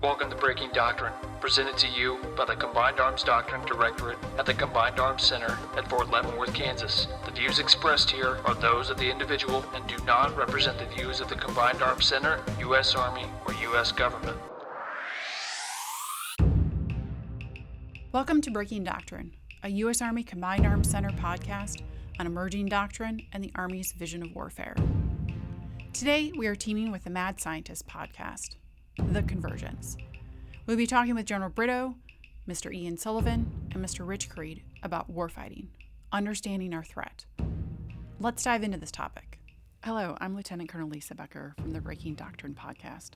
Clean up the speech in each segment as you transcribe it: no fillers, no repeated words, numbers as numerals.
Welcome to Breaking Doctrine, presented to you by the Combined Arms Doctrine Directorate at the Combined Arms Center at Fort Leavenworth, Kansas. The views expressed here are those of the individual and do not represent the views of the Combined Arms Center, U.S. Army, or U.S. government. Welcome to Breaking Doctrine, a U.S. Army Combined Arms Center podcast on emerging doctrine and the Army's vision of warfare. Today, we are teaming with the Mad Scientist podcast, the Convergence. We'll be talking with General Brito, Mr. Ian Sullivan, and Mr. Rich Creed about warfighting, understanding our threat. Let's dive into this topic. Hello, I'm Lieutenant Colonel Lisa Becker from the Breaking Doctrine podcast.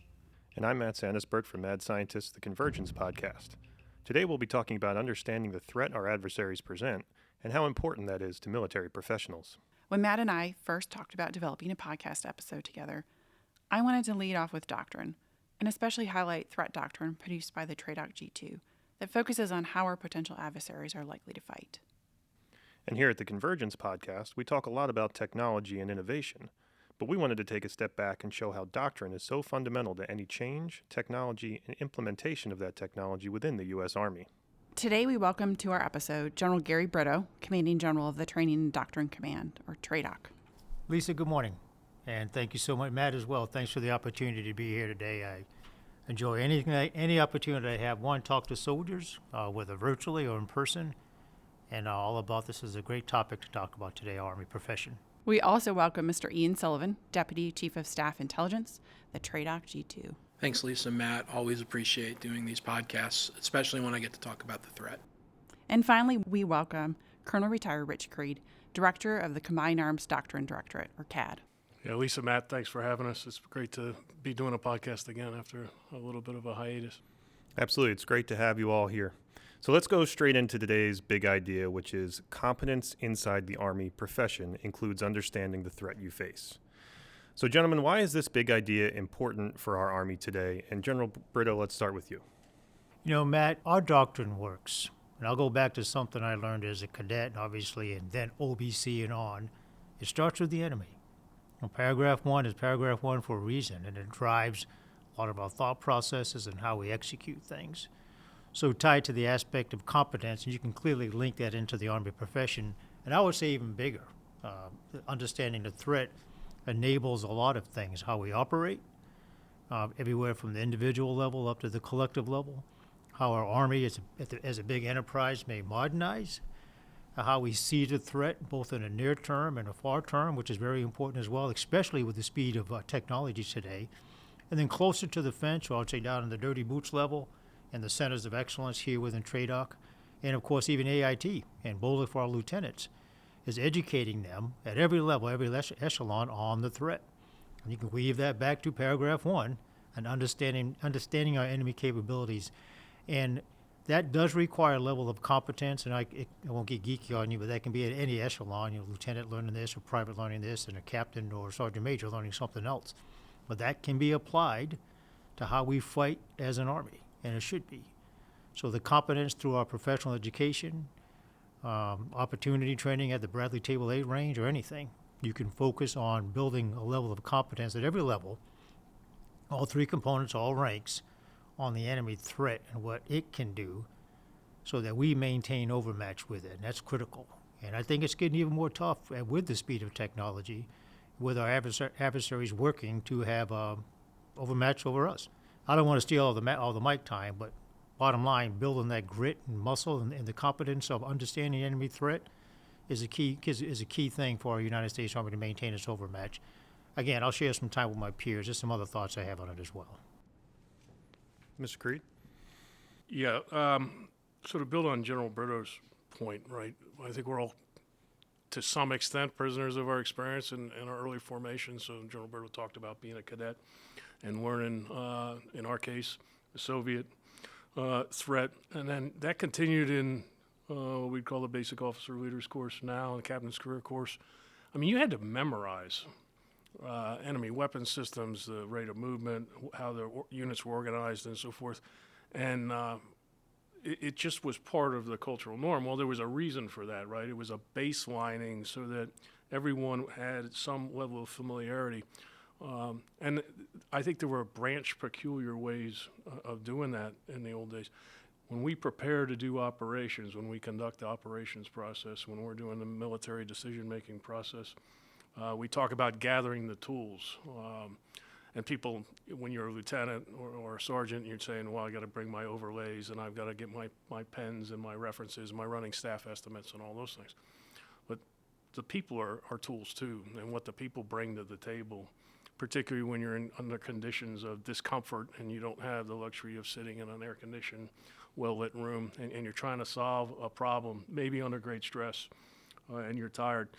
And I'm Matt Santaspirt from Mad Scientist, the Convergence podcast. Today we'll be talking about understanding the threat our adversaries present and how important that is to military professionals. When Matt and I first talked about developing a podcast episode together, I wanted to lead off with doctrine, and especially highlight threat doctrine produced by the TRADOC G2 that focuses on how our potential adversaries are likely to fight. And here at the Convergence podcast, we talk a lot about technology and innovation, but we wanted to take a step back and show how doctrine is so fundamental to any change, technology, and implementation of that technology within the U.S. Army. Today we welcome to our episode General Gary Brito, Commanding General of the Training and Doctrine Command, or TRADOC. Lisa, good morning. And thank you so much, Matt, as well. Thanks for the opportunity to be here today. I enjoy any opportunity I have. One, talk to soldiers, whether virtually or in person. And all about this is a great topic to talk about today, Army profession. We also welcome Mr. Ian Sullivan, Deputy Chief of Staff Intelligence, the TRADOC G2. Thanks, Lisa and Matt. Always appreciate doing these podcasts, especially when I get to talk about the threat. And finally, we welcome Colonel Retired Rich Creed, Director of the Combined Arms Doctrine Directorate, or CAD. Yeah, Lisa, Matt, thanks for having us. It's great to be doing a podcast again after a little bit of a hiatus. Absolutely. It's great to have you all here. So let's go straight into today's big idea, which is competence inside the Army profession includes understanding the threat you face. So, gentlemen, why is this big idea important for our Army today? And General Brito, let's start with you. You know, Matt, our doctrine works. And I'll go back to something I learned as a cadet, obviously, and then OBC and on. It starts with the enemy. Paragraph 1 is paragraph 1 for a reason, and it drives a lot of our thought processes and how we execute things. So tied to the aspect of competence, and you can clearly link that into the Army profession, and I would say even bigger. Understanding the threat enables a lot of things, how we operate, everywhere from the individual level up to the collective level, how our Army as a big enterprise may modernize, how we see the threat both in a near term and a far term, which is very important as well, especially with the speed of technology today. And then closer to the fence, or I would say down in the dirty boots level, and the centers of excellence here within TRADOC, and of course even AIT, and boldly for our lieutenants, is educating them at every level, every echelon on the threat. And you can weave that back to paragraph 1, and understanding our enemy capabilities. And that does require a level of competence, and I won't get geeky on you, but that can be at any echelon, lieutenant learning this, or private learning this, and a captain or sergeant major learning something else. But that can be applied to how we fight as an Army, and it should be. So the competence through our professional education, opportunity training at the Bradley Table 8 range, or anything, you can focus on building a level of competence at every level, all three components, all ranks, on the enemy threat and what it can do so that we maintain overmatch with it, and that's critical. And I think it's getting even more tough with the speed of technology, with our adversaries working to have overmatch over us. I don't want to steal all the mic time, but bottom line, building that grit and muscle and the competence of understanding enemy threat is a key thing for our United States Army to maintain its overmatch. Again, I'll share some time with my peers. There's some other thoughts I have on it as well. Mr. Creed? Yeah, sort of build on General Brito's point, right? I think we're all, to some extent, prisoners of our experience in our early formation. So General Brito talked about being a cadet and learning, in our case, the Soviet threat. And then that continued in what we'd call the Basic Officer Leaders course now, the Captain's Career course. I mean, you had to memorize enemy weapon systems, the rate of movement, how the units were organized, and so forth. And it just was part of the cultural norm. Well, there was a reason for that, right? It was a baselining so that everyone had some level of familiarity. And I think there were branch peculiar ways of doing that in the old days. When we prepare to do operations, when we conduct the operations process, when we're doing the military decision-making process, we talk about gathering the tools. And people, when you're a lieutenant or a sergeant, you're saying, well, I got to bring my overlays and I've got to get my pens and my references, my running staff estimates and all those things. But the people are tools too, and what the people bring to the table, particularly when you're under conditions of discomfort and you don't have the luxury of sitting in an air-conditioned, well-lit room, and you're trying to solve a problem, maybe under great stress, and you're tired.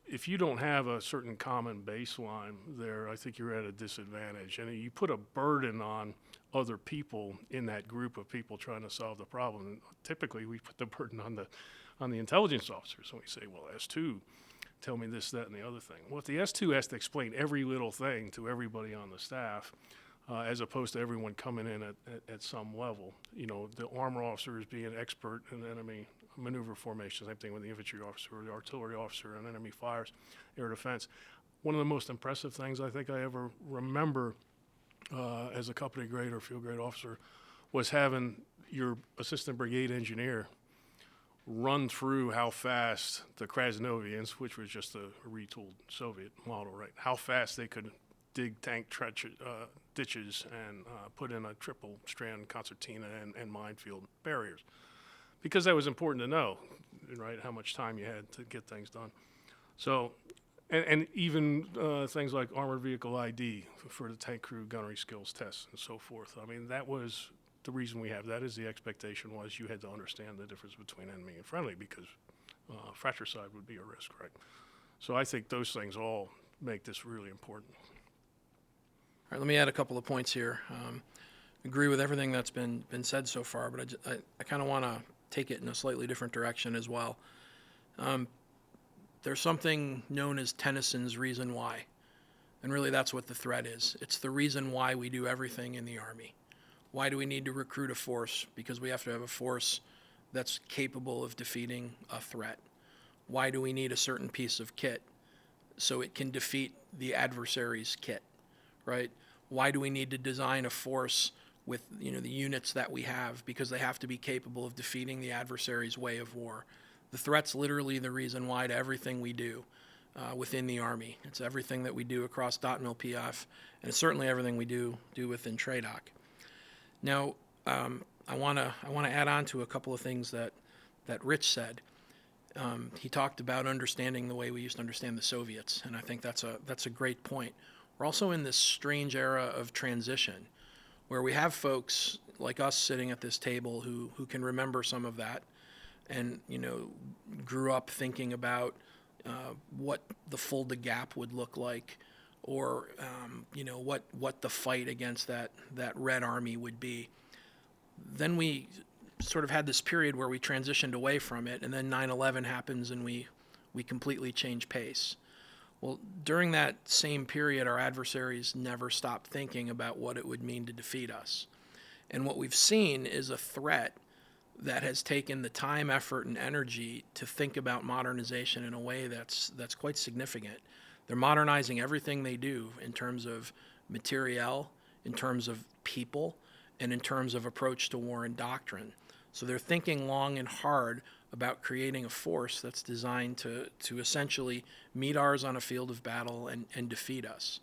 If you don't have a certain common baseline there, I think you're at a disadvantage. And you put a burden on other people in that group of people trying to solve the problem. And typically, we put the burden on the intelligence officers. And we say, well, S2, tell me this, that, and the other thing. Well, if the S2 has to explain every little thing to everybody on the staff, as opposed to everyone coming in at some level, the armor officer is being expert in enemy maneuver formation, same thing with the infantry officer or the artillery officer and enemy fires, air defense. One of the most impressive things I think I ever remember as a company grade or field grade officer was having your assistant brigade engineer run through how fast the Krasnovians, which was just a retooled Soviet model, right, how fast they could dig tank ditches and put in a triple strand concertina and minefield barriers. Because that was important to know, right, how much time you had to get things done. So, and even things like armored vehicle ID for the tank crew gunnery skills tests and so forth. I mean, that was the reason we have that, is the expectation was you had to understand the difference between enemy and friendly, because fratricide would be a risk, right? So I think those things all make this really important. All right, let me add a couple of points here. Agree with everything that's been said so far, but I kind of want to take it in a slightly different direction as well. There's something known as Tennyson's reason why, and really that's what the threat is. It's the reason why we do everything in the Army. Why do we need to recruit a force? Because we have to have a force that's capable of defeating a threat. Why do we need a certain piece of kit? So it can defeat the adversary's kit, right? Why do we need to design a force with the units that we have? Because they have to be capable of defeating the adversary's way of war. The threat's literally the reason why to everything we do within the Army. It's everything that we do across .mil PF, and it's certainly everything we do within TRADOC. Now, I want to add on to a couple of things that Rich said. He talked about understanding the way we used to understand the Soviets, and I think that's a great point. We're also in this strange era of transition, where we have folks like us sitting at this table who can remember some of that, and grew up thinking about what the Fulda Gap would look like, or what the fight against that Red Army would be. Then we sort of had this period where we transitioned away from it, and then 9/11 happens and we completely change pace. Well, during that same period, our adversaries never stopped thinking about what it would mean to defeat us. And what we've seen is a threat that has taken the time, effort, and energy to think about modernization in a way that's quite significant. They're modernizing everything they do in terms of materiel, in terms of people, and in terms of approach to war and doctrine. So they're thinking long and hard about creating a force that's designed to essentially meet ours on a field of battle and defeat us.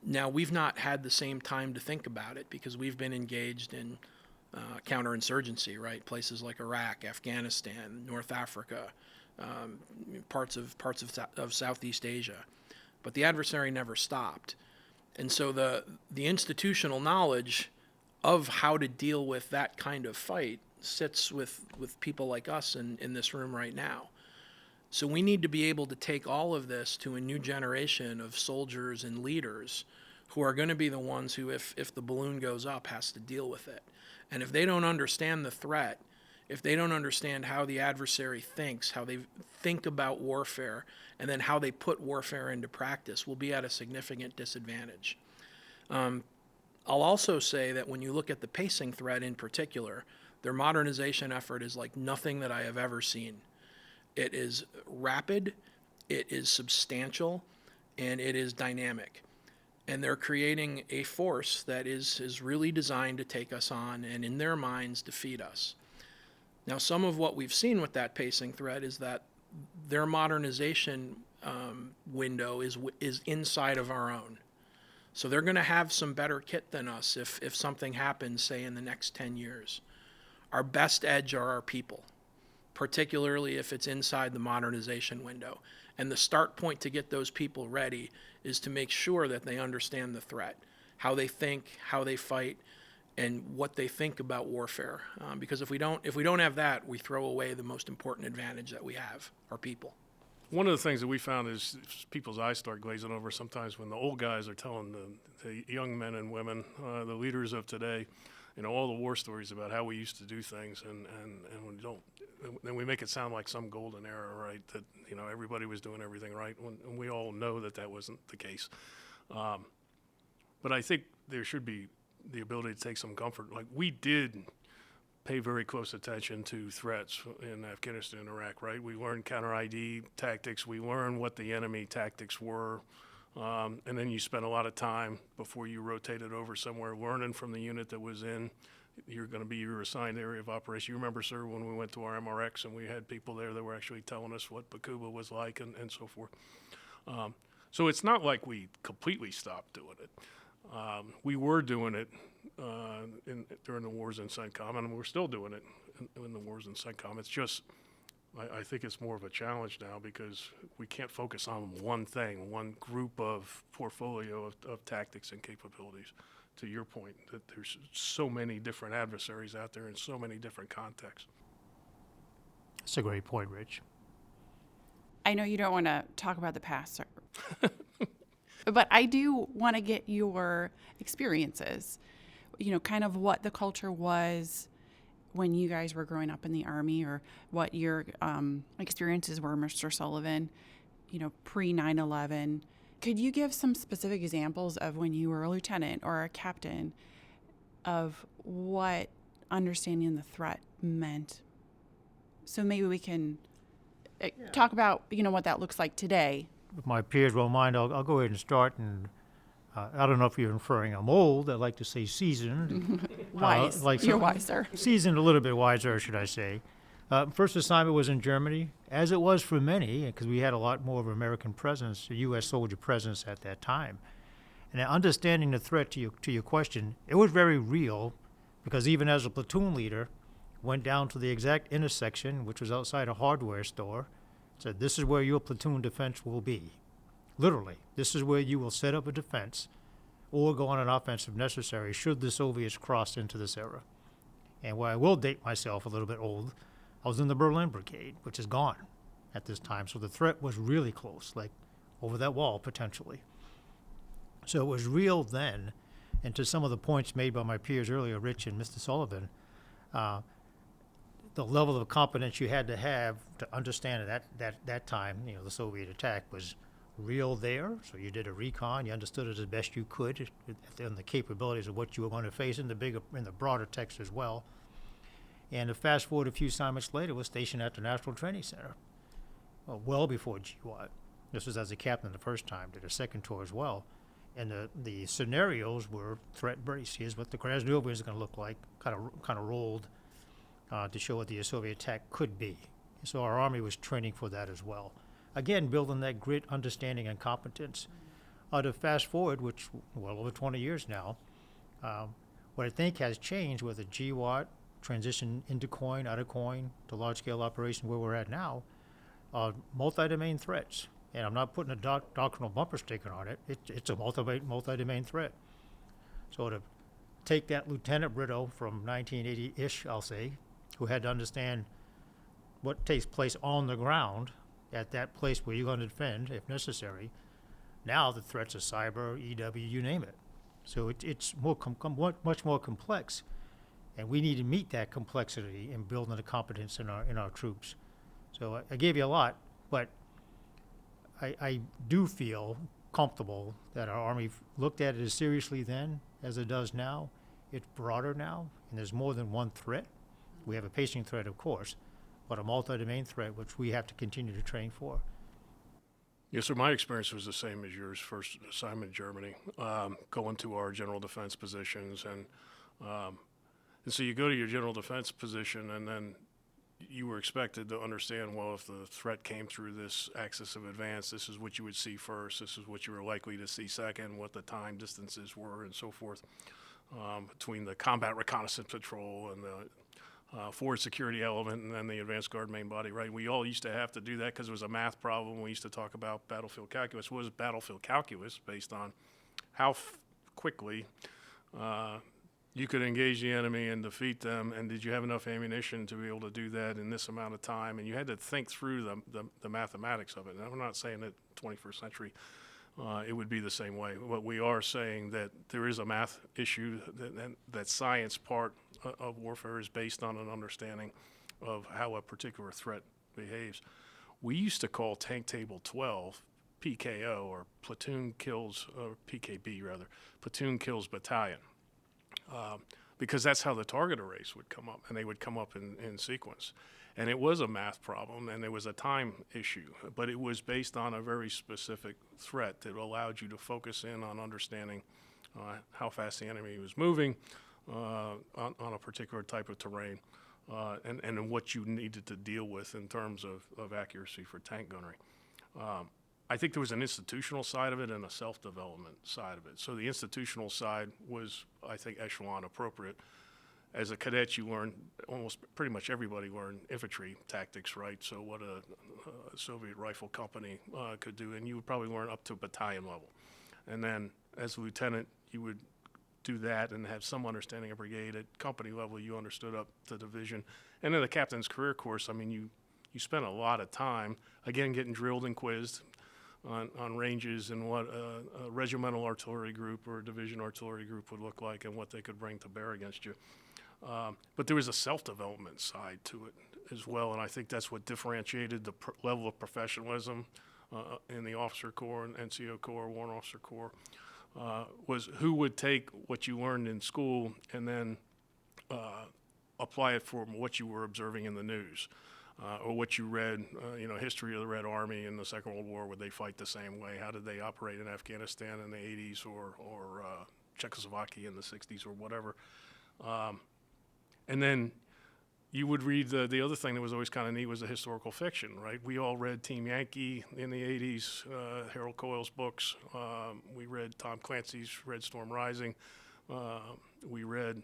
Now, we've not had the same time to think about it because we've been engaged in counterinsurgency, right? Places like Iraq, Afghanistan, North Africa, parts of Southeast Asia. But the adversary never stopped. And so the institutional knowledge of how to deal with that kind of fight sits with people like us in this room right now. So we need to be able to take all of this to a new generation of soldiers and leaders who are going to be the ones who, if the balloon goes up, has to deal with it. And if they don't understand the threat, if they don't understand how the adversary thinks, how they think about warfare, and then how they put warfare into practice, we'll be at a significant disadvantage. I'll also say that when you look at the pacing threat in particular, their modernization effort is like nothing that I have ever seen. It is rapid, it is substantial, and it is dynamic. And they're creating a force that is really designed to take us on and, in their minds, defeat us. Now, some of what we've seen with that pacing threat is that their modernization window is inside of our own. So they're going to have some better kit than us if something happens, say, in the next 10 years. Our best edge are our people, particularly if it's inside the modernization window. And the start point to get those people ready is to make sure that they understand the threat, how they think, how they fight, and what they think about warfare. Because if we don't have that, we throw away the most important advantage that we have, our people. One of the things that we found is people's eyes start glazing over sometimes when the old guys are telling the young men and women, the leaders of today, all the war stories about how we used to do things, and we don't. Then we make it sound like some golden era, right? That everybody was doing everything right, and we all know that wasn't the case. But I think there should be the ability to take some comfort. Like, we did pay very close attention to threats in Afghanistan and Iraq, right? We learned counter-ID tactics. We learned what the enemy tactics were. And then you spent a lot of time before you rotated over somewhere learning from the unit that was in. You're going to be your assigned area of operation. You remember, sir, when we went to our MRX and we had people there that were actually telling us what Bakuba was like and so forth. So it's not like we completely stopped doing it. We were doing it during the wars in CENTCOM, and we're still doing it in the wars in CENTCOM. It's just, I think it's more of a challenge now because we can't focus on one thing, one group of portfolio of tactics and capabilities. To your point, that there's so many different adversaries out there in so many different contexts. That's a great point, Rich. I know you don't want to talk about the past, sir. But I do want to get your experiences, kind of what the culture was when you guys were growing up in the Army, or what your experiences were, Mr. Sullivan, pre 9/11. Could you give some specific examples of when you were a lieutenant or a captain of what understanding the threat meant? So maybe we can talk about, what that looks like today. If my peers won't mind, I'll go ahead and start. And I don't know if you're inferring I'm old. I like to say seasoned. Wise. You're wiser. Seasoned, a little bit wiser, should I say. First assignment was in Germany, as it was for many, because we had a lot more of American presence, a U.S. soldier presence at that time. And understanding the threat to your question, it was very real, because even as a platoon leader, went down to the exact intersection, which was outside a hardware store, said, this is where your platoon defense will be. Literally, this is where you will set up a defense or go on an offensive necessary should the Soviets cross into this era. And where I will date myself a little bit old, I was in the Berlin Brigade, which is gone at this time. So the threat was really close, like over that wall potentially. So it was real then. And to some of the points made by my peers earlier, Rich and Mr. Sullivan, the level of competence you had to have to understand at that time, the Soviet attack was real there. So you did a recon, you understood it as best you could, and the capabilities of what you were going to face in the broader text as well. And to fast forward a few assignments later, was stationed at the National Training Center, well before GWAT. This was as a captain the first time, did a second tour as well. And the scenarios were threat-based. Here's what the Krasnova is going to look like, kind of rolled to show what the Soviet attack could be. So our Army was training for that as well. Again, building that grit, understanding, and competence. To fast forward, which well over 20 years now, what I think has changed with the GWAT, transition into COIN, out of COIN, to large-scale operation where we're at now, multi-domain threats. And I'm not putting a doctrinal bumper sticker on it. It's a multi-domain threat. So to take that Lieutenant Brito from 1980-ish, I'll say, who had to understand what takes place on the ground at that place where you're going to defend, if necessary. Now the threats are cyber, EW, you name it. So it's much more complex. And we need to meet that complexity in building the competence in our troops. So I gave you a lot, but I do feel comfortable that our Army looked at it as seriously then as it does now. It's broader now, and there's more than one threat. We have a pacing threat, of course, but a multi-domain threat, which we have to continue to train for. Yes, sir. My experience was the same as yours. First assignment in Germany, going to our general defense positions, and so you go to your general defense position, and then you were expected to understand, well, if the threat came through this axis of advance, this is what you would see first, this is what you were likely to see second, what the time distances were, and so forth, between the combat reconnaissance patrol and the forward security element and then the advanced guard main body, right? We all used to have to do that because it was a math problem. We used to talk about battlefield calculus. What was battlefield calculus? Based on how quickly you could engage the enemy and defeat them, and did you have enough ammunition to be able to do that in this amount of time? And you had to think through the mathematics of it. And I'm not saying that 21st century it would be the same way. But we are saying that there is a math issue, that science part of warfare is based on an understanding of how a particular threat behaves. We used to call Tank Table 12 PKO, or Platoon Kills, or PKB rather, Platoon Kills Battalion. Because that's how the target arrays would come up, and they would come up in sequence. And it was a math problem, and there was a time issue, but it was based on a very specific threat that allowed you to focus in on understanding how fast the enemy was moving on a particular type of terrain, and what you needed to deal with in terms of accuracy for tank gunnery. I think there was an institutional side of it and a self-development side of it. So the institutional side was, I think, echelon appropriate. As a cadet, you learn, almost pretty much everybody learned infantry tactics, right? So what a Soviet rifle company could do, and you would probably learn up to battalion level. And then as a lieutenant, you would do that and have some understanding of brigade. At company level, you understood up to division. And then the captain's career course, I mean, you spent a lot of time, again, getting drilled and quizzed on ranges and what a regimental artillery group or a division artillery group would look like and what they could bring to bear against you. But there was a self-development side to it as well, and I think that's what differentiated the level of professionalism in the officer corps and NCO corps, Warrant Officer Corps, was who would take what you learned in school and then apply it for what you were observing in the news. Or what you read, history of the Red Army in the Second World War. Would they fight the same way? How did they operate in Afghanistan in the 80s or Czechoslovakia in the 60s or whatever? And then you would read the other thing that was always kind of neat was the historical fiction, right? We all read Team Yankee in the 80s, Harold Coyle's books. We read Tom Clancy's Red Storm Rising. We read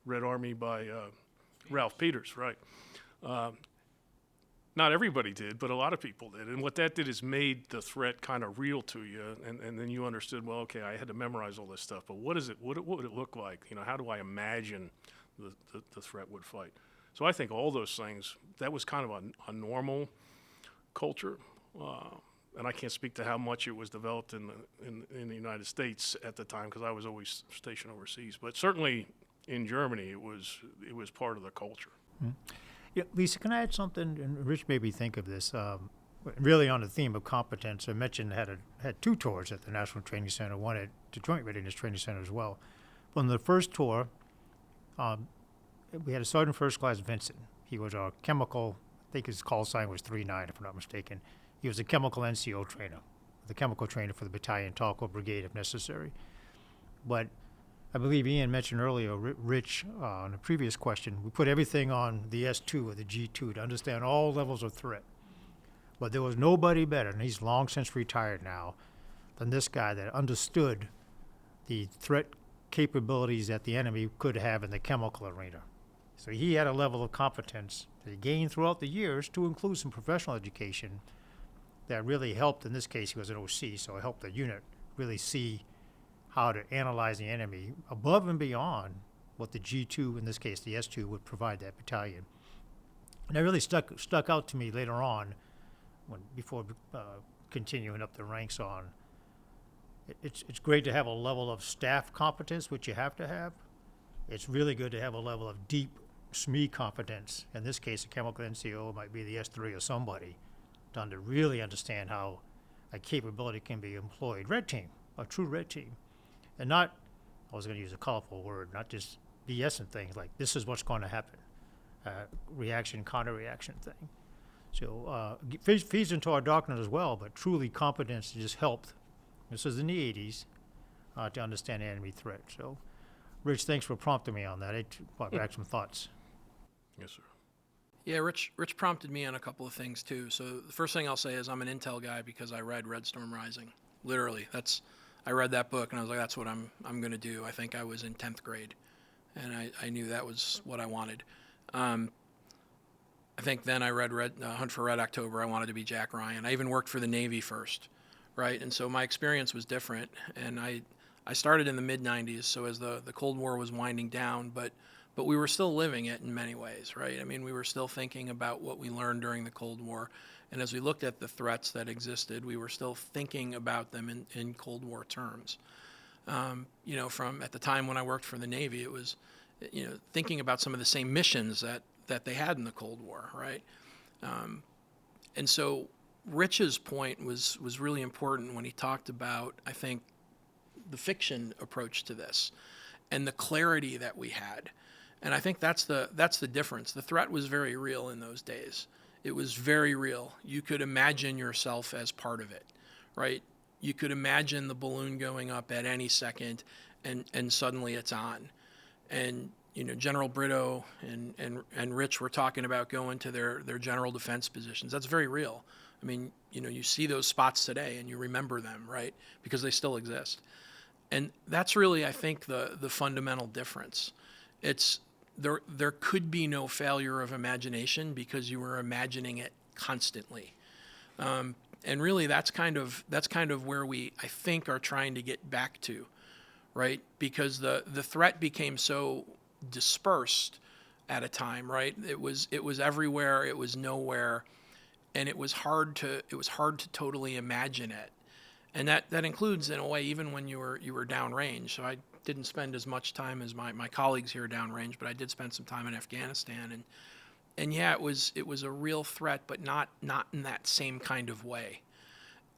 Red Army by Ralph Peters, right? Not everybody did, but a lot of people did. And what that did is made the threat kind of real to you, and then you understood, well, okay, I had to memorize all this stuff, but what would it look like? How do I imagine the threat would fight? So I think all those things, that was kind of a normal culture. And I can't speak to how much it was developed in the United States at the time, because I was always stationed overseas. But certainly in Germany, it was part of the culture. Mm-hmm. Yeah, Lisa, can I add something? And Rich made me think of this. Really on the theme of competence, I mentioned had two tours at the National Training Center, one at the Joint Readiness Training Center as well. On the first tour, we had a Sergeant First Class Vincent. He was our chemical, I think his call sign was 39, if I'm not mistaken. He was a chemical NCO trainer, the chemical trainer for the battalion, Talco Brigade if necessary. But I believe Ian mentioned earlier, Rich, on a previous question, we put everything on the S2 or the G2 to understand all levels of threat. But there was nobody better, and he's long since retired now, than this guy that understood the threat capabilities that the enemy could have in the chemical arena. So he had a level of competence that he gained throughout the years, to include some professional education, that really helped. In this case, he was an OC, so it helped the unit really see how to analyze the enemy above and beyond what the G2, in this case the S2, would provide that battalion. And that really stuck out to me later on, before continuing up the ranks on. It's great to have a level of staff competence, which you have to have. It's really good to have a level of deep SME competence. In this case, a chemical NCO might be the S3 or somebody, to really understand how a capability can be employed. Red team, a true red team. And not, I was going to use a colorful word, not just BS and things like this is what's going to happen, reaction, counter-reaction thing. So feeds into our doctrine as well, but truly competence just helped. This was in the 80s to understand the enemy threat. So, Rich, thanks for prompting me on that. It brought back some thoughts. Yes, sir. Yeah, Rich prompted me on a couple of things too. So the first thing I'll say is I'm an Intel guy because I read Red Storm Rising. Literally, I read that book and I was like, that's what I'm going to do. I think I was in 10th grade, and I knew that was what I wanted. I think then I read Hunt for Red October. I wanted to be Jack Ryan. I even worked for the Navy first, right? And so my experience was different. And I started in the mid-'90s, so as the Cold War was winding down, but we were still living it in many ways, right? I mean, we were still thinking about what we learned during the Cold War. And as we looked at the threats that existed, we were still thinking about them in Cold War terms. From at the time when I worked for the Navy, it was, thinking about some of the same missions that they had in the Cold War, right? And so Rich's point was really important when he talked about, I think, the fiction approach to this and the clarity that we had. And I think that's the difference. The threat was very real in those days. It was very real. You could imagine yourself as part of it, right? You could imagine the balloon going up at any second and suddenly it's on. And General Brito and Rich were talking about going to their general defense positions. That's very real. I mean, you see those spots today and you remember them, right? Because they still exist. And that's really, I think, the fundamental difference. It's there could be no failure of imagination because you were imagining it constantly. And really, that's kind of where we, I think, are trying to get back to, right? Because the threat became so dispersed at a time, right? It was everywhere, it was nowhere, and it was hard to totally imagine it. And that includes, in a way, even when you were downrange. So I didn't spend as much time as my colleagues here downrange, but I did spend some time in Afghanistan, and yeah, it was a real threat, but not in that same kind of way.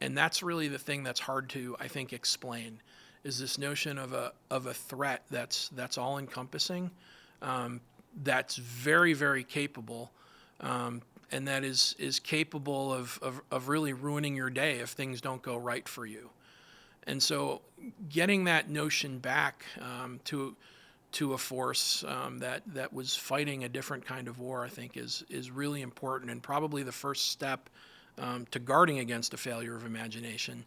And that's really the thing that's hard to, I think, explain, is this notion of a threat that's all encompassing, that's very, very capable, and that is capable of really ruining your day if things don't go right for you. And so getting that notion back to a force that was fighting a different kind of war, I think, is really important, and probably the first step to guarding against a failure of imagination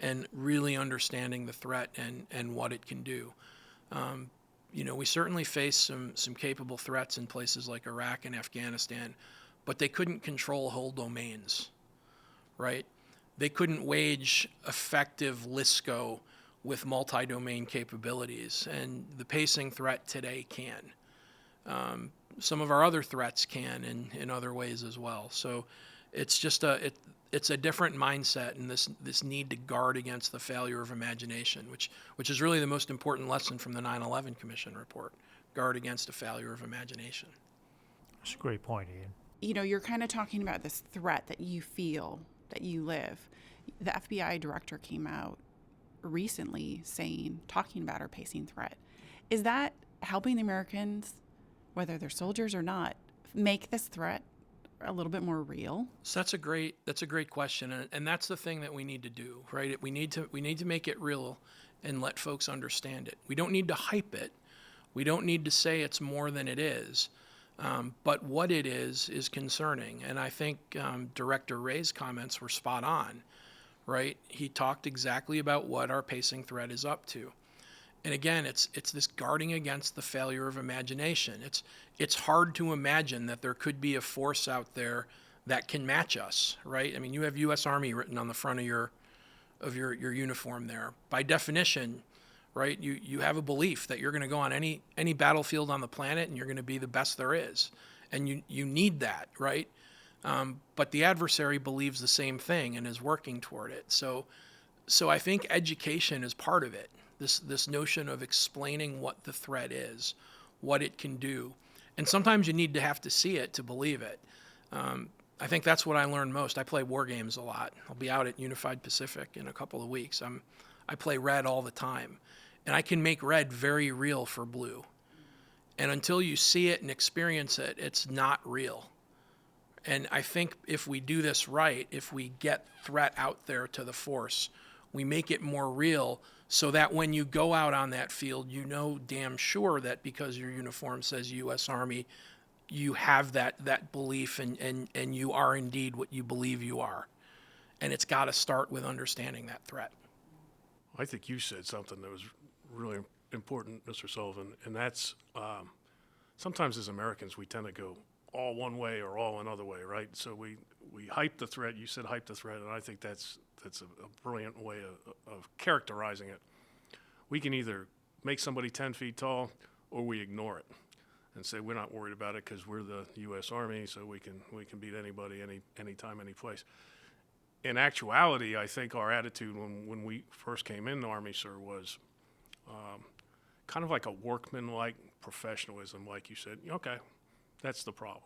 and really understanding the threat and what it can do. We certainly face some capable threats in places like Iraq and Afghanistan, but they couldn't control whole domains, right? They couldn't wage effective LISCO with multi-domain capabilities, and the pacing threat today can. Some of our other threats can in other ways as well. So it's just it's a different mindset, and this need to guard against the failure of imagination, which is really the most important lesson from the 9/11 Commission report: guard against a failure of imagination. That's a great point, Ian. You're kind of talking about this threat that you feel, that you live. The FBI director came out recently talking about our pacing threat. Is that helping the Americans, whether they're soldiers or not, make this threat a little bit more real? So that's a great question, and that's the thing that we need to do, right? We need to make it real and let folks understand it. We don't need to hype it. We don't need to say it's more than it is. But what it is concerning. And I think Director Ray's comments were spot on, right? He talked exactly about what our pacing threat is up to. And again, it's this guarding against the failure of imagination. It's hard to imagine that there could be a force out there that can match us, right? I mean, you have U.S. Army written on the front of your uniform there. By definition, right? You have a belief that you're going to go on any battlefield on the planet and you're going to be the best there is. And you need that, right? But the adversary believes the same thing and is working toward it. So I think education is part of it. This notion of explaining what the threat is, what it can do. And sometimes you need to have to see it to believe it. I think that's what I learned most. I play war games a lot. I'll be out at Unified Pacific in a couple of weeks. I play red all the time. And I can make red very real for blue. And until you see it and experience it, it's not real. And I think if we do this right, if we get threat out there to the force, we make it more real so that when you go out on that field, you know damn sure that because your uniform says U.S. Army, you have that belief and you are indeed what you believe you are. And it's got to start with understanding that threat. I think you said something that was really important, Mr. Sullivan, and that's sometimes as Americans we tend to go all one way or all another way, right? So we hype the threat. You said hype the threat, and I think that's a brilliant way of characterizing it. We can either make somebody 10 feet tall or we ignore it and say we're not worried about it because we're the U.S. Army, so we can beat anybody, anytime, any place. In actuality, I think our attitude when we first came in the Army, sir, was kind of like a workman-like professionalism, like you said. Okay, that's the problem.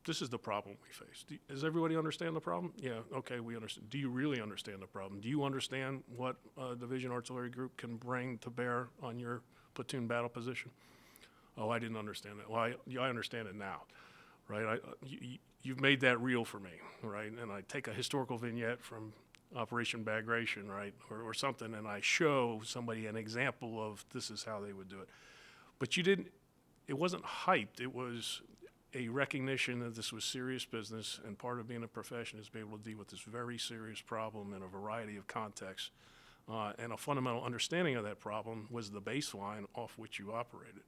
This is the problem we face. Does everybody understand the problem? Yeah, okay, we understand. Do you really understand the problem? Do you understand what a division artillery group can bring to bear on your platoon battle position? Oh, I didn't understand that. Well, I understand it now, right? You've made that real for me, right? And I take a historical vignette from Operation Bagration, right, or something, and I show somebody an example of this is how they would do it. But it wasn't hyped. It was a recognition that this was serious business, and part of being a profession is being able to deal with this very serious problem in a variety of contexts. And a fundamental understanding of that problem was the baseline off which you operated.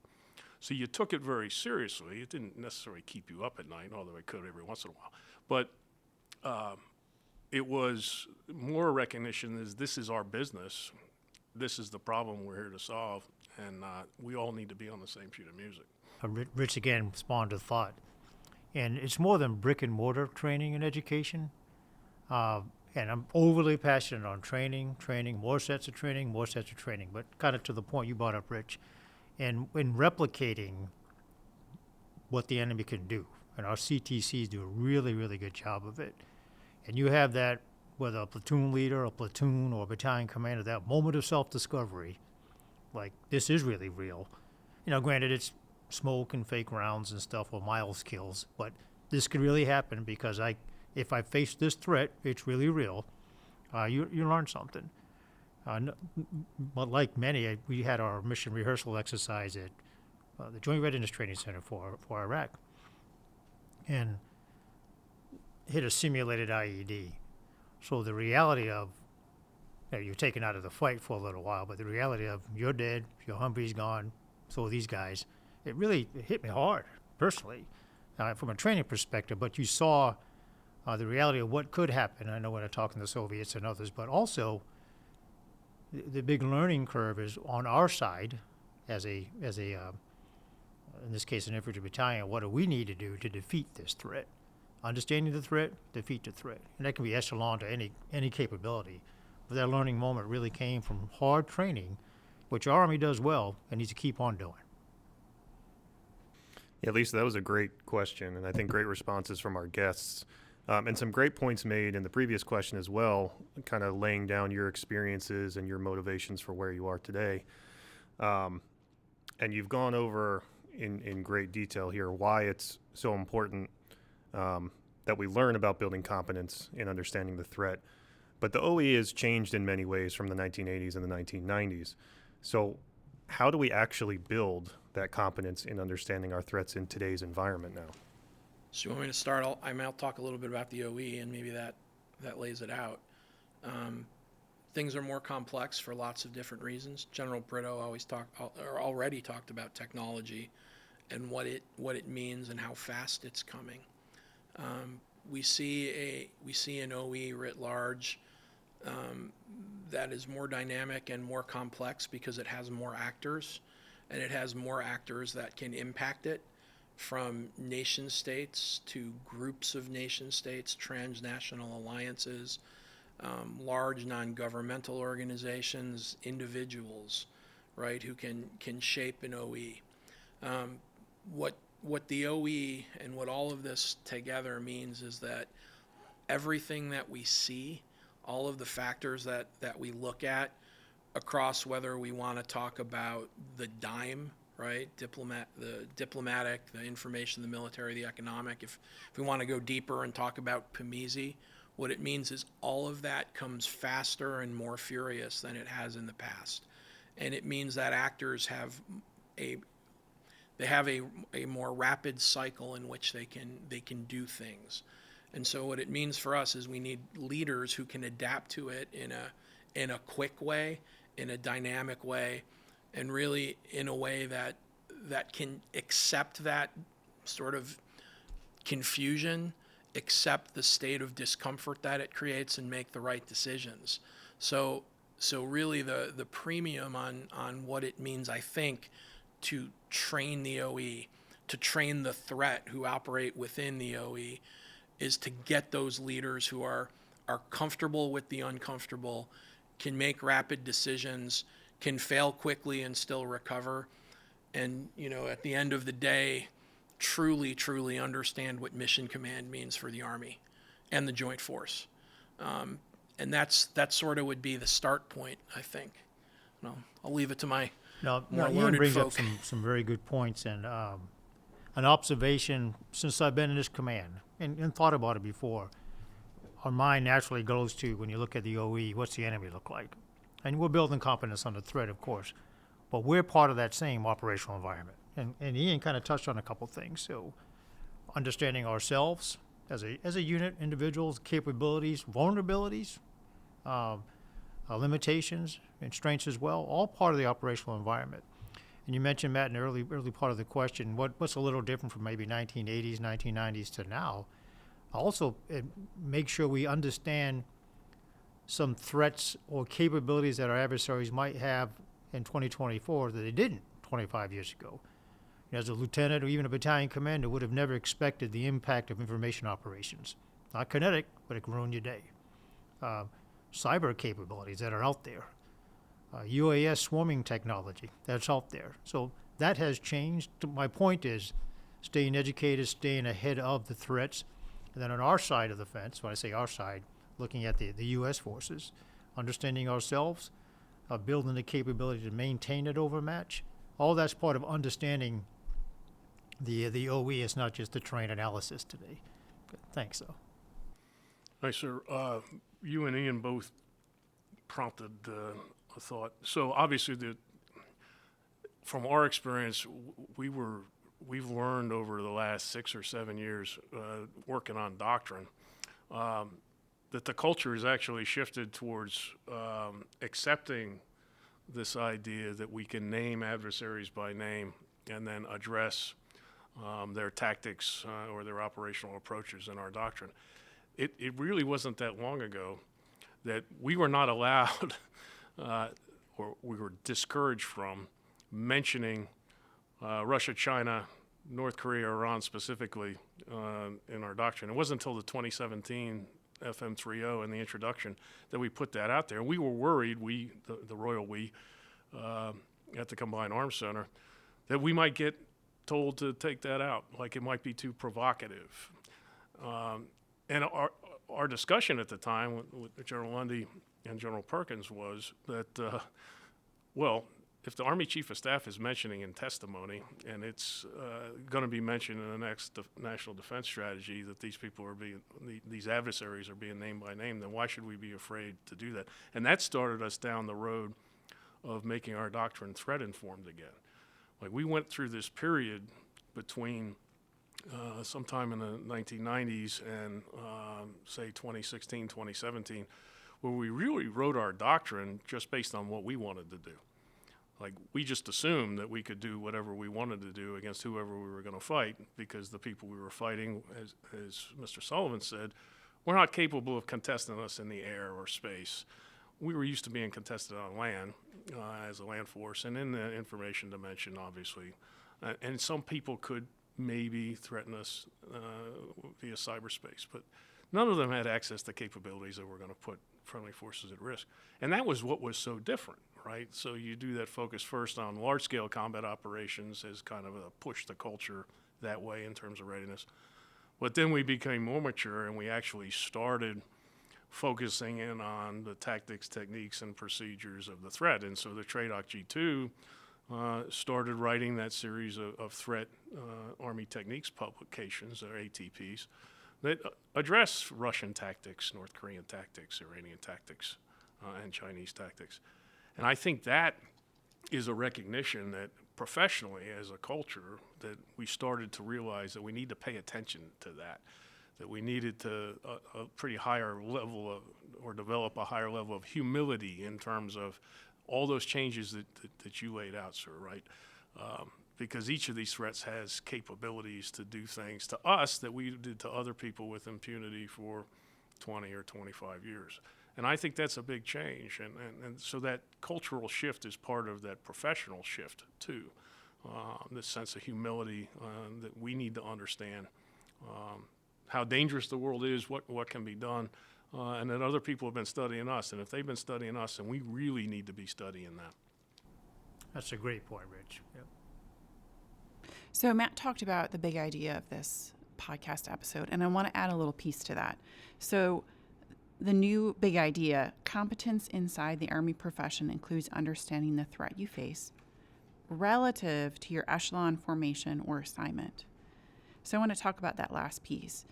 So you took it very seriously. It didn't necessarily keep you up at night, although it could every once in a while. But it was more a recognition that this is our business. This is the problem we're here to solve, and we all need to be on the same sheet of music. Rich again spawned a thought. And it's more than brick and mortar training and education. And I'm overly passionate on training, more sets of training. But kind of to the point you brought up, Rich, and in replicating what the enemy can do. And our CTCs do a really, really good job of it. And you have that, whether a platoon leader, a platoon, or a battalion commander, that moment of self-discovery, like, this is really real. Granted, it's smoke and fake rounds and stuff or miles kills, but this could really happen because if I face this threat, it's really real. You learn something. But like many, we had our mission rehearsal exercise at the Joint Readiness Training Center for Iraq, and hit a simulated IED. So the reality of you're taken out of the fight for a little while, but the reality of you're dead, your Humvee's gone, so are these guys. It really hit me hard, personally, from a training perspective. But you saw the reality of what could happen. I know when I talk to the Soviets and others, but also the big learning curve is on our side, as a in this case an infantry battalion. What do we need to do to defeat this threat? Understanding the threat, defeat the threat, and that can be echelon to any capability. But that learning moment really came from hard training, which our Army does well and needs to keep on doing. Yeah, Lisa, that was a great question, and I think great responses from our guests. And some great points made in the previous question as well, kind of laying down your experiences and your motivations for where you are today. And you've gone over in great detail here why it's so important that we learn about building competence in understanding the threat. But the OE has changed in many ways from the 1980s and the 1990s. So how do we actually build that competence in understanding our threats in today's environment now? So you want me to start? I'll talk a little bit about the OE, and maybe that lays it out. Things are more complex for lots of different reasons. General Brito already talked about technology and what it means and how fast it's coming. We see an OE writ large that is more dynamic and more complex because it has more actors, and it has more actors that can impact it, from nation states to groups of nation states, transnational alliances, large non-governmental organizations, individuals, right, who can shape an OE. What the OE and what all of this together means is that everything that we see, all of the factors that we look at across, whether we want to talk about the dime, right? The diplomatic, the information, the military, the economic. If we want to go deeper and talk about PMEZ, what it means is all of that comes faster and more furious than it has in the past. And it means that actors have a more rapid cycle in which they can do things. And so what it means for us is we need leaders who can adapt to it in a quick way, in a dynamic way, and really in a way that can accept that sort of confusion, accept the state of discomfort that it creates, and make the right decisions. So really the premium on what it means, I think, to train the OE, to train the threat who operate within the OE, is to get those leaders who are comfortable with the uncomfortable, can make rapid decisions, can fail quickly and still recover, and at the end of the day, truly understand what mission command means for the Army and the Joint Force. And that sort of would be the start point, I think. I'll leave it to my more Ian learned brings folk. up some very good points, and an observation since I've been in this command and thought about it before. Our mind naturally goes to, when you look at the OE, what's the enemy look like? And we're building competence on the threat, of course, but we're part of that same operational environment. And Ian kind of touched on a couple things. So understanding ourselves as a unit, individuals, capabilities, vulnerabilities, limitations and strengths as well, all part of the operational environment. And you mentioned, Matt, in the early part of the question, what's a little different from maybe 1980s, 1990s to now. Also, make sure we understand some threats or capabilities that our adversaries might have in 2024 that they didn't 25 years ago. As a lieutenant or even a battalion commander would have never expected the impact of information operations. Not kinetic, but it can ruin your day. Cyber capabilities that are out there. UAS swarming technology that's out there. So that has changed. My point is staying educated, staying ahead of the threats. And then on our side of the fence, when I say our side, looking at the U.S. forces, understanding ourselves, building the capability to maintain it overmatch. All that's part of understanding the OE. It's not just the terrain analysis today. Good. Thanks, though. Hi, sir. You and Ian both prompted a thought. So obviously, from our experience, we've learned over the last 6 or 7 years working on doctrine that the culture has actually shifted towards accepting this idea that we can name adversaries by name and then address their tactics or their operational approaches in our doctrine. It really wasn't that long ago that we were not allowed or we were discouraged from mentioning Russia, China, North Korea, Iran specifically in our doctrine. It wasn't until the 2017 FM30 and the introduction that we put that out there. And we were worried, the Royal We, at the Combined Arms Center, that we might get told to take that out, like it might be too provocative. And our discussion at the time with General Lundy and General Perkins was that, well, if the Army Chief of Staff is mentioning in testimony, and it's going to be mentioned in the next National Defense Strategy that these people are these adversaries are being named by name, then why should we be afraid to do that? And that started us down the road of making our doctrine threat informed again. Like, we went through this period between sometime in the 1990s and say 2016, 2017, where we really wrote our doctrine just based on what we wanted to do. Like, we just assumed that we could do whatever we wanted to do against whoever we were going to fight, because the people we were fighting, as Mr. Sullivan said, were not capable of contesting us in the air or space. We were used to being contested on land as a land force and in the information dimension, obviously. And some people could maybe threaten us via cyberspace, but none of them had access to capabilities that were going to put friendly forces at risk. And that was what was so different, right? So you do that focus first on large-scale combat operations as kind of a push the culture that way in terms of readiness. But then we became more mature, and we actually started focusing in on the tactics, techniques, and procedures of the threat. And so the TRADOC G2 started writing that series of threat Army techniques publications, or ATPs, that address Russian tactics, North Korean tactics, Iranian tactics, and Chinese tactics. And I think that is a recognition that professionally, as a culture, that we started to realize that we need to pay attention to that we needed to a pretty higher level of, or develop a higher level of humility in terms of all those changes that you laid out, sir, right? Because each of these threats has capabilities to do things to us that we did to other people with impunity for 20 or 25 years. And I think that's a big change. And so that cultural shift is part of that professional shift, too. This sense of humility that we need to understand how dangerous the world is, what can be done, and that other people have been studying us. And if they've been studying us, then we really need to be studying them. That's a great point, Rich. Yep. So Matt talked about the big idea of this podcast episode, and I want to add a little piece to that. So the new big idea, competence inside the Army profession, includes understanding the threat you face relative to your echelon formation or assignment. So I want to talk about that last piece.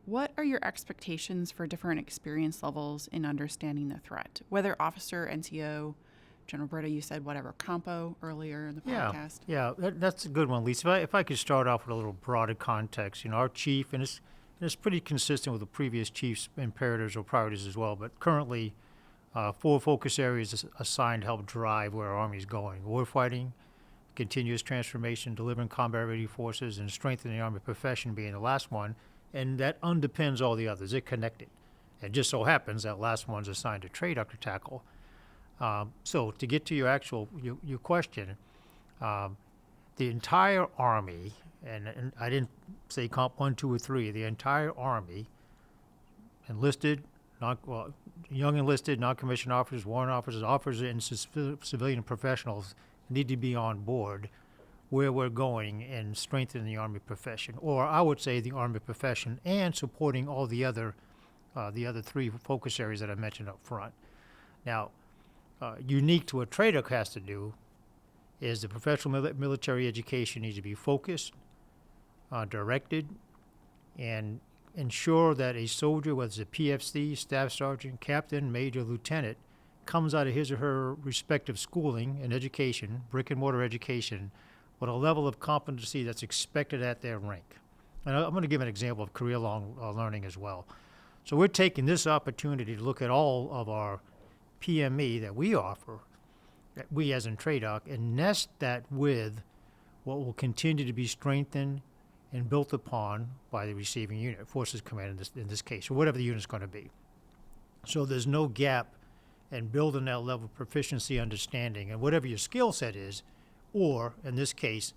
What are your expectations for different experience levels in understanding the threat? Whether officer, NCO, General Brito, you said whatever, compo earlier in the podcast. Yeah, that's a good one, Lisa. If I could start off with a little broader context, our chief, and it's pretty consistent with the previous chief's imperatives or priorities as well, but currently 4 focus areas assigned to help drive where our Army is going: warfighting, continuous transformation, delivering combat-ready forces, and strengthening the Army profession being the last one, and that underpins all the others. They're connected. It just so happens that last one's assigned to TRADOC to tackle. So to get to your question, the entire Army, and I didn't say Comp 1, 2, or 3, the entire Army, enlisted, young enlisted, non-commissioned officers, warrant officers, and civilian professionals need to be on board where we're going in strengthening the Army profession, or I would say the Army profession, and supporting all the other 3 focus areas that I mentioned up front. Now, unique to what TRADOC has to do is the professional military education needs to be focused, directed, and ensure that a soldier, whether it's a PFC, staff sergeant, captain, major, lieutenant, comes out of his or her respective schooling and education, brick and mortar education, with a level of competency that's expected at their rank. And I'm going to give an example of career-long learning as well. So we're taking this opportunity to look at all of our PME that we offer, that we as in TRADOC, and nest that with what will continue to be strengthened and built upon by the receiving unit, Forces Command in this case, or whatever the unit's going to be. So there's no gap in building that level of proficiency, understanding, and whatever your skill set is, or, in this case,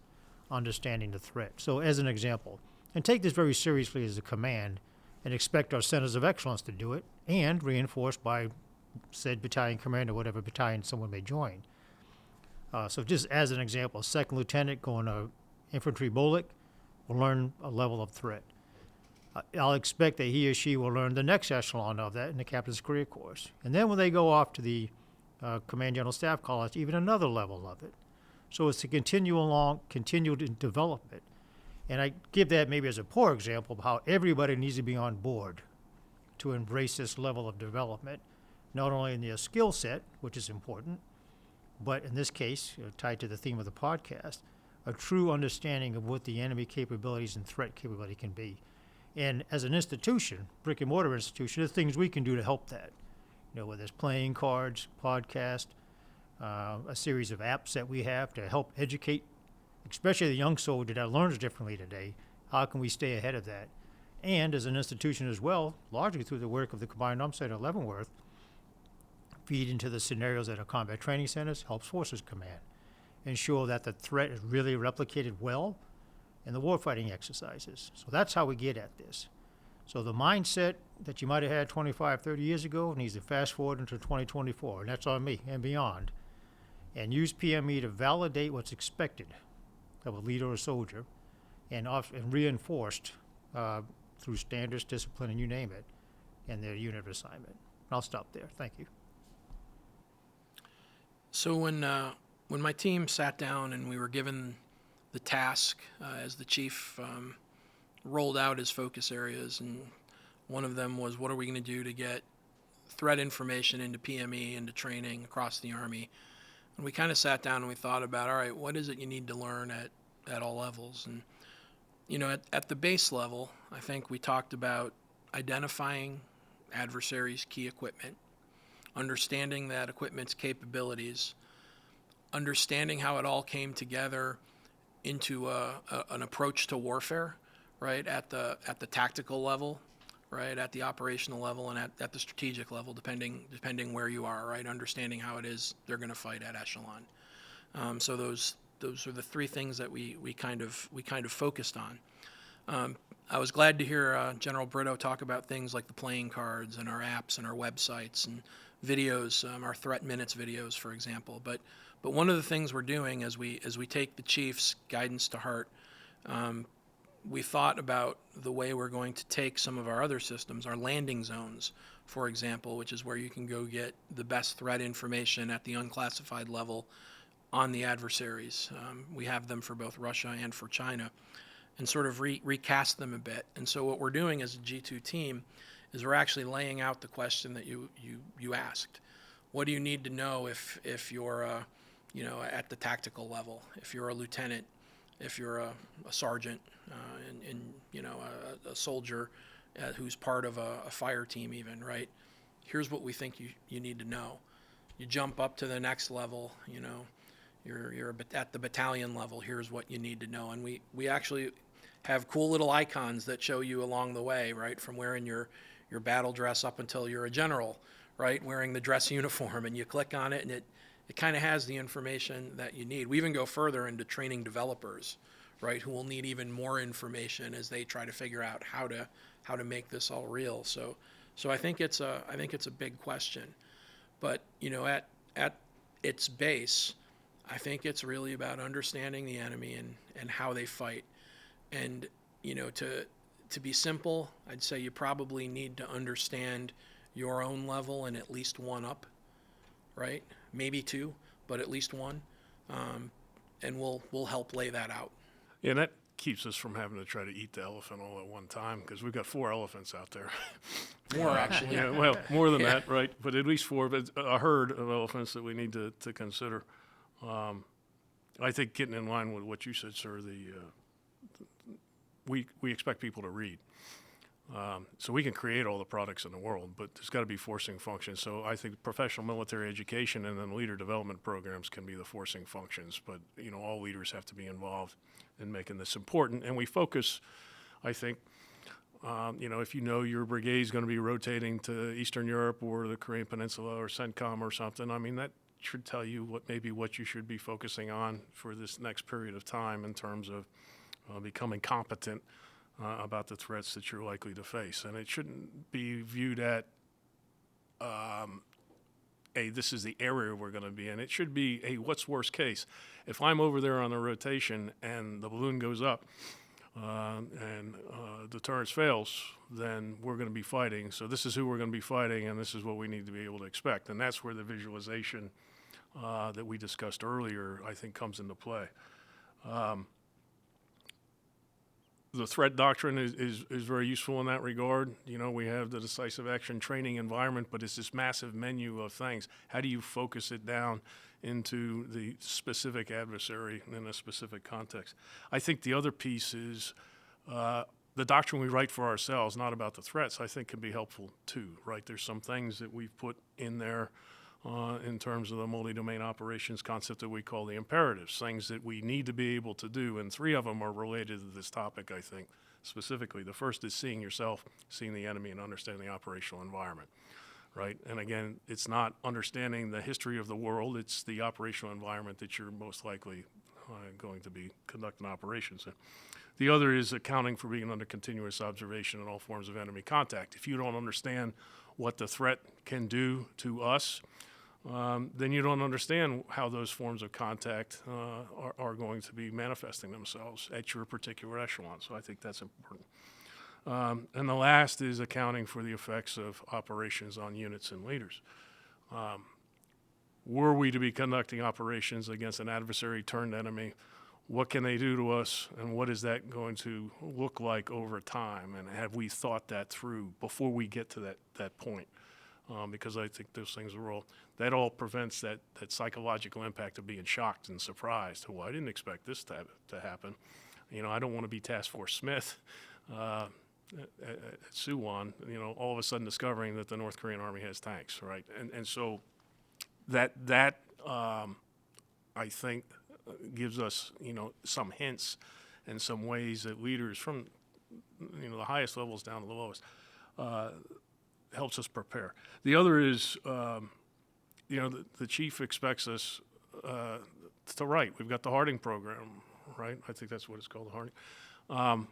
understanding the threat. So as an example, and take this very seriously as a command, and expect our centers of excellence to do it, and reinforced by said battalion commander, whatever battalion someone may join. So just as an example, a second lieutenant going to infantry bullet will learn a level of threat. I'll expect that he or she will learn the next echelon of that in the captain's career course. And then when they go off to the Command General Staff College, even another level of it. So it's to continue to develop it. And I give that maybe as a poor example of how everybody needs to be on board to embrace this level of development, not only in their skill set, which is important, but in this case, tied to the theme of the podcast, a true understanding of what the enemy capabilities and threat capability can be. And as an institution, brick and mortar institution, there's things we can do to help that. Whether it's playing cards, podcast, a series of apps that we have to help educate, especially the young soldier that learns differently today. How can we stay ahead of that? And as an institution as well, largely through the work of the Combined Arms Center at Leavenworth, feed into the scenarios at our combat training centers, helps Forces Command, ensure that the threat is really replicated well in the warfighting exercises. So that's how we get at this. So the mindset that you might have had 25, 30 years ago needs to fast forward into 2024, and that's on me and beyond. And use PME to validate what's expected of a leader or soldier, and reinforced through standards, discipline, and you name it, in their unit of assignment. I'll stop there. Thank you. So when when my team sat down and we were given the task as the chief rolled out his focus areas, and one of them was, what are we going to do to get threat information into PME, into training across the Army? And we kind of sat down and we thought about, all right, what is it you need to learn at all levels? And, you know, at the base level, I think we talked about identifying adversaries' key equipment, understanding that equipment's capabilities, understanding how it all came together into an approach to warfare, right, at the tactical level, right, at the operational level, and at the strategic level, depending where you are, right, understanding how it is they're going to fight at echelon. So those are the three things that we kind of focused on. I was glad to hear General Brito talk about things like the playing cards and our apps and our websites and videos, our threat minutes videos, for example. But one of the things we're doing as we take the chief's guidance to heart, we thought about the way we're going to take some of our other systems, our landing zones, for example, which is where you can go get the best threat information at the unclassified level on the adversaries. We have them for both Russia and for China, and sort of recast them a bit. And so what we're doing as a G2 team is we're actually laying out the question that you asked. What do you need to know if you're at the tactical level, if you're a lieutenant, if you're a sergeant, and a soldier who's part of a fire team even, right? Here's what we think you need to know. You jump up to the next level, you're at the battalion level, here's what you need to know. And we actually have cool little icons that show you along the way, right, from wearing your battle dress up until you're a general, right, wearing the dress uniform, and you click on it and it kind of has the information that you need. We even go further into training developers, right, who will need even more information as they try to figure out how to make this all real. So I think it's a big question, but at its base, I think it's really about understanding the enemy and how they fight. And to be simple, I'd say you probably need to understand your own level and at least one up, right? Maybe two, but at least one, and we'll help lay that out. Yeah, that keeps us from having to try to eat the elephant all at one time, because we've got 4 elephants out there. More, actually. Yeah, well, more than that, right? But at least 4, but a herd of elephants that we need to consider. I think getting in line with what you said, sir, we expect people to read. So we can create all the products in the world, but there's got to be forcing functions. So I think professional military education and then leader development programs can be the forcing functions. But all leaders have to be involved in making this important. And we focus, I think, if your brigade's going to be rotating to Eastern Europe or the Korean Peninsula or CENTCOM or something, I mean, that should tell you what you should be focusing on for this next period of time in terms of becoming competent about the threats that you're likely to face. And it shouldn't be viewed at, this is the area we're going to be in. It should be, what's worst case? If I'm over there on the rotation and the balloon goes up and deterrence fails, then we're going to be fighting. So this is who we're going to be fighting, and this is what we need to be able to expect. And that's where the visualization that we discussed earlier, I think, comes into play. The threat doctrine is very useful in that regard. We have the decisive action training environment, but it's this massive menu of things. How do you focus it down into the specific adversary in a specific context? I think the other piece is the doctrine we write for ourselves, not about the threats, I think can be helpful too, right? There's some things that we've put in there in terms of the multi-domain operations concept that we call the imperatives, things that we need to be able to do, and 3 of them are related to this topic, I think, specifically. The first is seeing yourself, seeing the enemy, and understanding the operational environment, right? And again, it's not understanding the history of the world, it's the operational environment that you're most likely going to be conducting operations in. The other is accounting for being under continuous observation in all forms of enemy contact. If you don't understand what the threat can do to us, then you don't understand how those forms of contact are going to be manifesting themselves at your particular echelon. So I think that's important. And the last is accounting for the effects of operations on units and leaders. were we to be conducting operations against an adversary turned enemy, what can they do to us, and what is that going to look like over time? And have we thought that through before we get to that point? Because I think those things are that all prevents that psychological impact of being shocked and surprised. Oh, I didn't expect this to happen. I don't want to be Task Force Smith at Suwon, all of a sudden discovering that the North Korean Army has tanks, right? And so that I think gives us, some hints and some ways that leaders from, the highest levels down to the lowest, helps us prepare. The other is, the chief expects us to write. We've got the Harding program, right? I think that's what it's called, the Harding.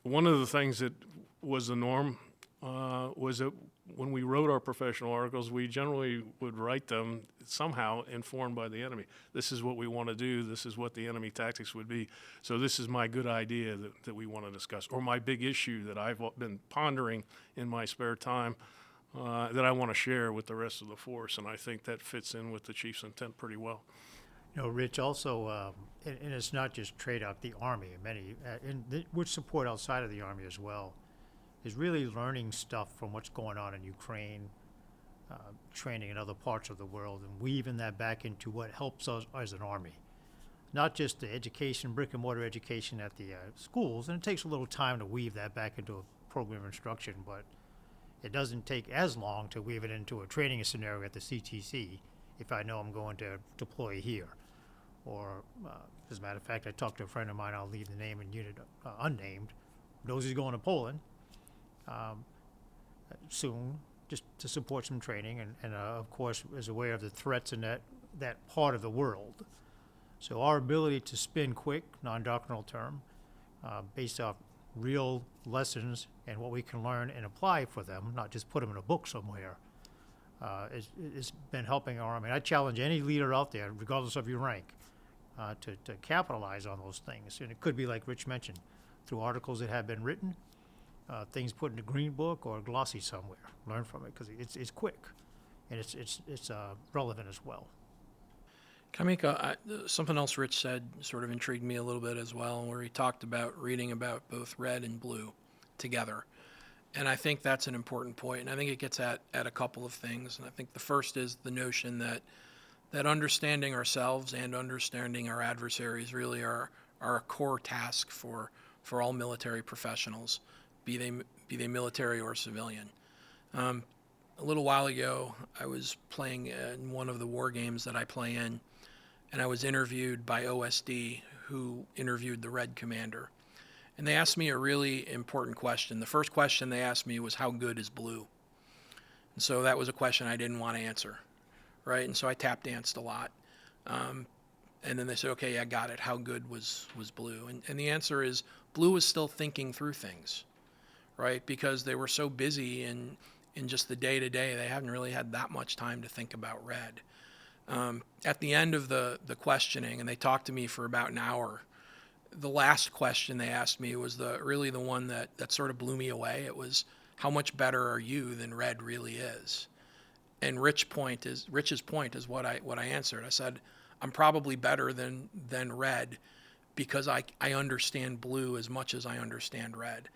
One of the things that was the norm was that when we wrote our professional articles, we generally would write them somehow informed by the enemy. This is what we want to do. This is what the enemy tactics would be. So this is my good idea that we want to discuss, or my big issue that I've been pondering in my spare time that I want to share with the rest of the force. And I think that fits in with the chief's intent pretty well. Rich, also, and it's not just TRADOC, the Army, which support outside of the Army as well, is really learning stuff from what's going on in Ukraine, training in other parts of the world, and weaving that back into what helps us as an Army. Not just the education, brick and mortar education at the schools, and it takes a little time to weave that back into a program instruction, but it doesn't take as long to weave it into a training scenario at the CTC if I know I'm going to deploy here. Or, as a matter of fact, I talked to a friend of mine, I'll leave the name and unit unnamed, knows he's going to Poland soon, just to support some training, and of course is aware of the threats in that part of the world. So our ability to spin quick, non-doctrinal term, based off real lessons and what we can learn and apply for them, not just put them in a book somewhere, it's been helping our Army. I challenge any leader out there, regardless of your rank, to capitalize on those things. And it could be, like Rich mentioned, through articles that have been written, things put in a green book or glossy somewhere. Learn from it, because it's quick, and it's relevant as well. Can I make something else Rich said sort of intrigued me a little bit as well, where he talked about reading about both red and blue together. And I think that's an important point, and I think it gets at a couple of things. And I think the first is the notion that understanding ourselves and understanding our adversaries really are a core task for all military professionals, be they military or civilian. A little while ago, I was playing in one of the war games that I play in, and I was interviewed by OSD, who interviewed the Red Commander. And they asked me a really important question. The first question they asked me was, how good is blue? And so that was a question I didn't want to answer, right? And so I tap danced a lot. And then they said, okay, yeah, I got it. How good was blue? And the answer is, blue is still thinking through things, right? Because they were so busy in just the day-to-day, they haven't really had that much time to think about red. At the end of the questioning, and they talked to me for about an hour, the last question they asked me was really the one that sort of blew me away. It was, how much better are you than red really is? And Rich's point is what I answered. I said, I'm probably better than red because I understand blue as much as I understand red.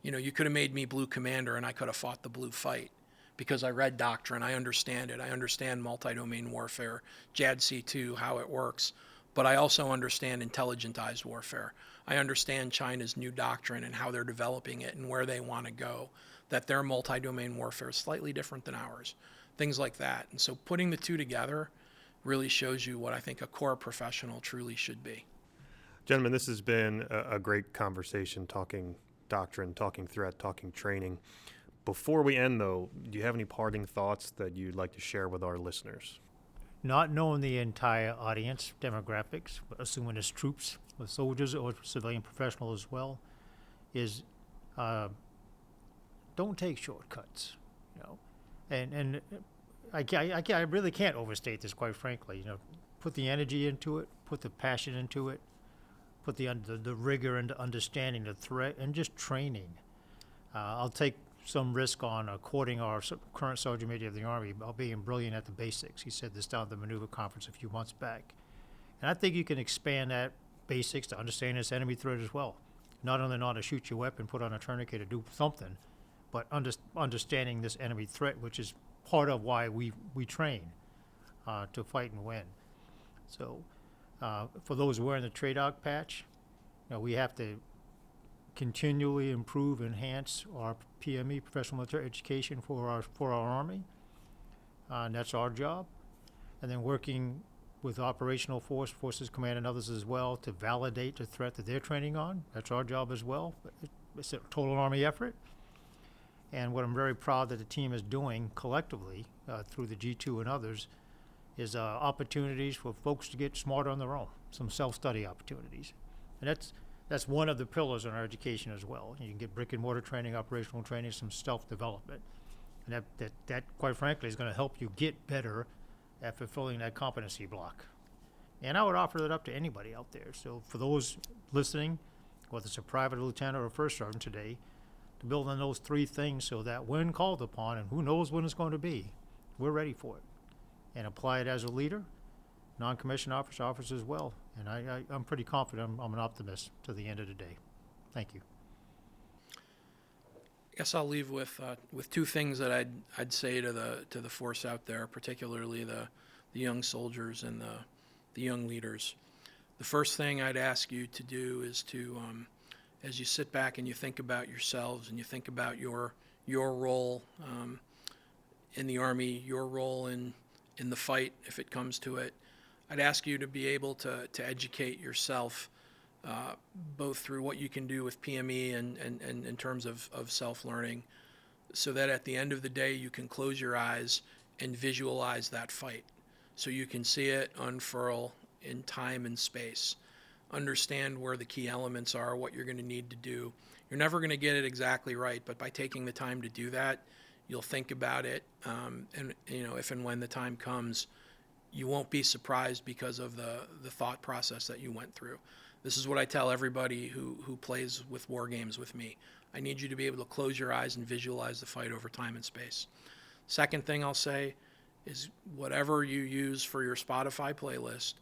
You could have made me blue commander and I could have fought the blue fight because I read doctrine. I understand it. I understand multi-domain warfare, JADC2, how it works. But I also understand intelligentized warfare. I understand China's new doctrine and how they're developing it and where they want to go, that their multi-domain warfare is slightly different than ours, things like that. And so putting the two together really shows you what I think a core professional truly should be. Gentlemen, this has been a great conversation, talking doctrine, talking threat, talking training. Before we end, though, do you have any parting thoughts that you'd like to share with our listeners? Not knowing the entire audience demographics, but assuming it's troops, or soldiers, or civilian professional as well, is don't take shortcuts. And I really can't overstate this, quite frankly. Put the energy into it, put the passion into it, put the rigor into understanding the threat, and just training. I'll take some risk on quoting our current Sergeant Major of the Army about being brilliant at the basics. He said this down at the maneuver conference a few months back. And I think you can expand that basics to understand this enemy threat as well. Not only know how to shoot your weapon, put on a tourniquet, or do something, but understanding this enemy threat, which is part of why we train to fight and win. So for those wearing the TRADOC patch, we have to continually improve, enhance our PME, professional military education for our Army, and that's our job. And then working with operational forces command and others as well to validate the threat that they're training on. That's our job as well. It's a total Army effort. And what I'm very proud that the team is doing collectively through the G2 and others is opportunities for folks to get smarter on their own, some self-study opportunities. And that's one of the pillars in our education as well. You can get brick and mortar training, operational training, some self-development. And that quite frankly, is going to help you get better at fulfilling that competency block. And I would offer that up to anybody out there. So for those listening, whether it's a private lieutenant or a first sergeant today, to build on those three things so that when called upon, and who knows when it's going to be, we're ready for it. And apply it as a leader, non-commissioned officers as well. And I'm pretty confident I'm an optimist to the end of the day. Thank you. I guess I'll leave with two things that I'd say to the force out there, particularly the young soldiers and the young leaders. The first thing I'd ask you to do is to, as you sit back and you think about yourselves and you think about your role in the Army, your role in the fight, if it comes to it, I'd ask you to be able to educate yourself. Both through what you can do with PME and in terms of self-learning, so that at the end of the day you can close your eyes and visualize that fight. So you can see it unfurl in time and space. Understand where the key elements are, what you're going to need to do. You're never going to get it exactly right, but by taking the time to do that, you'll think about it, and if and when the time comes, you won't be surprised because of the thought process that you went through. This is what I tell everybody who plays with war games with me. I need you to be able to close your eyes and visualize the fight over time and space. Second thing I'll say is whatever you use for your Spotify playlist,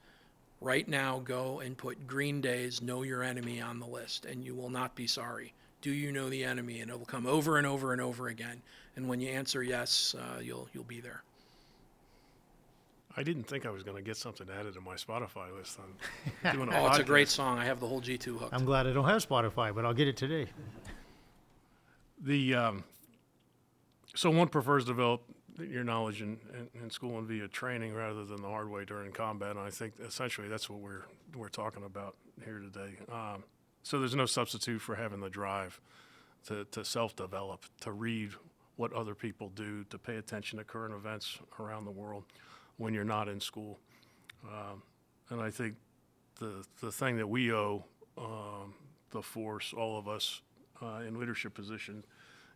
right now go and put Green Day's Know Your Enemy on the list, and you will not be sorry. Do you know the enemy? And it will come over and over and over again. And when you answer yes, you'll be there. I didn't think I was going to get something added to my Spotify list. I'm doing a Oh, it's a podcast. great song. I have the whole G2 hooked. I'm glad I don't have Spotify, but I'll get it today. So one prefers to develop your knowledge in school and via training rather than the hard way during combat. And I think essentially that's what we're talking about here today. So there's no substitute for having the drive to self-develop, to read what other people do, to pay attention to current events around the world when you're not in school. And I think the thing that we owe the force, all of us in leadership positions,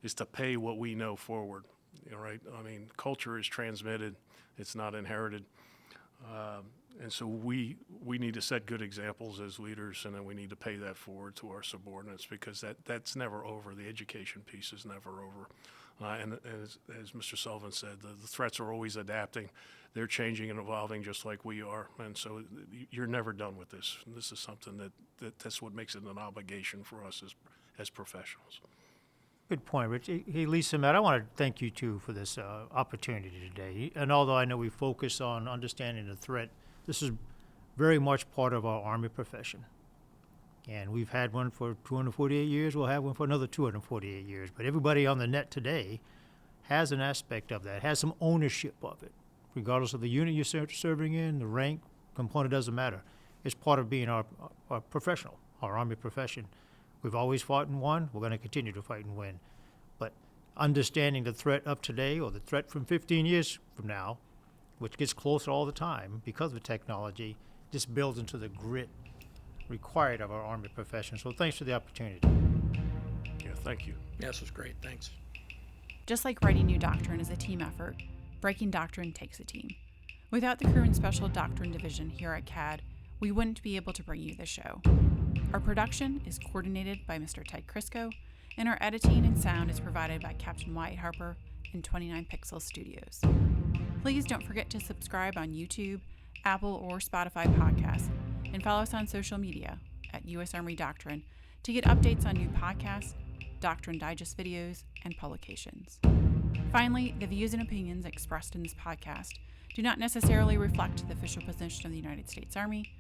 is to pay what we know forward. Right? I mean, culture is transmitted; it's not inherited. And so we need to set good examples as leaders, and then we need to pay that forward to our subordinates, because that's never over. The education piece is never over. And as Mr. Sullivan said, the threats are always adapting. They're changing and evolving just like we are. And so you're never done with this. And this is something that's what makes it an obligation for us as professionals. Good point, Rich. Hey, Lisa, Matt, I want to thank you, too, for this opportunity today. And although I know we focus on understanding the threat, this is very much part of our Army profession. And we've had one for 248 years. We'll have one for another 248 years. But everybody on the net today has an aspect of that, has some ownership of it. Regardless of the unit you're serving in, the rank, component, doesn't matter. It's part of being our professional, our Army profession. We've always fought and won. We're going to continue to fight and win. But understanding the threat of today or the threat from 15 years from now, which gets closer all the time because of technology, just builds into the grit required of our Army profession. So thanks for the opportunity. Yeah, thank you. Yeah, this was great. Thanks. Just like writing new doctrine is a team effort, breaking doctrine takes a team. Without the Crew and Special Doctrine Division here at CAD, we wouldn't be able to bring you this show. Our production is coordinated by Mr. Ted Crisco, and our editing and sound is provided by Captain Wyatt Harper in 29 Pixel Studios. Please don't forget to subscribe on YouTube, Apple, or Spotify podcasts, and follow us on social media at U.S. Army Doctrine to get updates on new podcasts, Doctrine Digest videos, and publications. Finally, the views and opinions expressed in this podcast do not necessarily reflect the official position of the United States Army,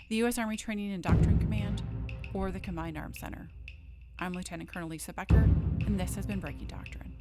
the U.S. Army Training and Doctrine Command, or the Combined Arms Center. I'm Lieutenant Colonel Lisa Becker, and this has been Breaking Doctrine.